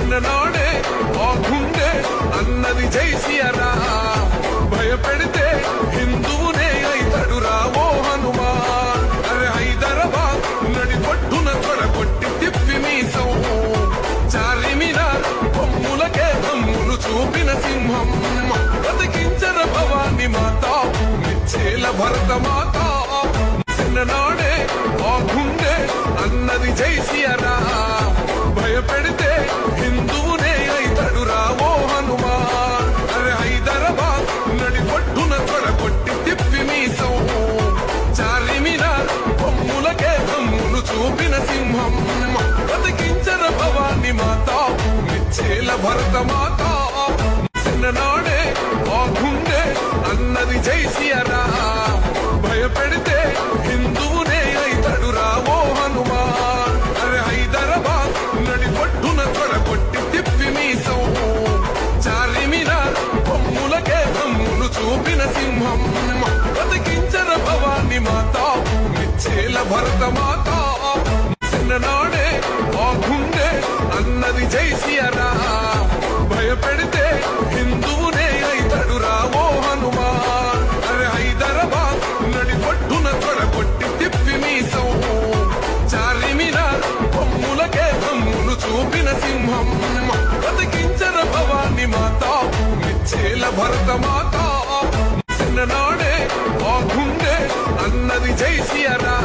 చిన్ననాడే ఆ గుండె అన్నది జై సియారా, భయపెడితే హిందువునే అయితడురా ఓ హనుమాన్. అరే హైదరాబాద్ నడి కొట్టున కొట్టి తిప్పి మీసం, చార్మినార్ కొమ్ములకే దమ్ములు చూపిన సింహం, బతికించర భవాని మాత మిచ్చేల భరత మాత. చిన్ననాడే ఆ గుండె అన్నది జై సియారా, భయపెడితే హిందువునే అయితడురా ఓ హనుమాన్. అరే హైదరాబాద్ నడి కొట్టున కొట్టి తిప్పి మీసం, చార్మినార్ కొమ్ములకే దమ్ములు చూపిన సింహం, బతికించర భవాని మాత మిచ్చేల భరత మాత. చిన్ననాడే ఆ గుండె అన్నది జై సియారా, భయపెడితే హిందువునే అయితడురా ఓ హనుమాన్. అరే హైదరాబాద్ నడి కొట్టున కొట్టి తిప్పి మీసం, చార్మినార్ కొమ్ములకే దమ్ములు చూపిన సింహం, బతికించర భవాని మాత మిచ్చేల భరత మాత. చిన్ననాడే ఆ గుండె అన్నది జై సియారా, భయపెడితే హిందువునే అయితడురా ఓ హనుమాన్. అరే హైదరాబాద్ నడి కొట్టున కొట్టి తిప్పి మీసం, చార్మినార్ కొమ్ములకే దమ్ములు చూపిన సింహం, బతికించర భవాని మాత మిచ్చేల భరత మాత. చిన్ననాడే ఆ గుండె అన్నది జై సియారా,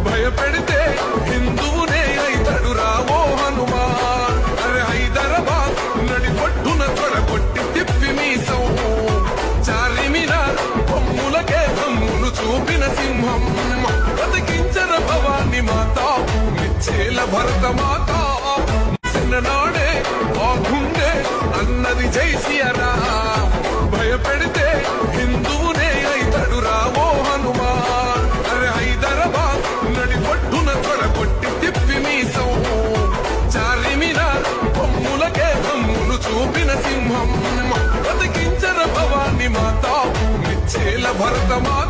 భయపెడితే హిందువునే అయితడురా ఓ హనుమాన్. అరే హైదరాబాద్ నడి కొట్టున కొట్టి తిప్పి మీసం, చార్మినార్ కొమ్ములకే దమ్ములు చూపిన సింహం, బతికించర భవాని మాత మిచ్చేల భరత మాత. చిన్ననాడే ఆ గుండె అన్నది జై సియారా, భయపెడితే హిందువునే అయితడురా ఓ హనుమాన్. అరే హైదరాబాద్ నడి కొట్టున కొట్టి తిప్పి మీసం, చార్మినార్ కొమ్ములకే దమ్ములు చూపిన సింహం, బతికించర భవాని మాత మిచ్చేల భరత మాత.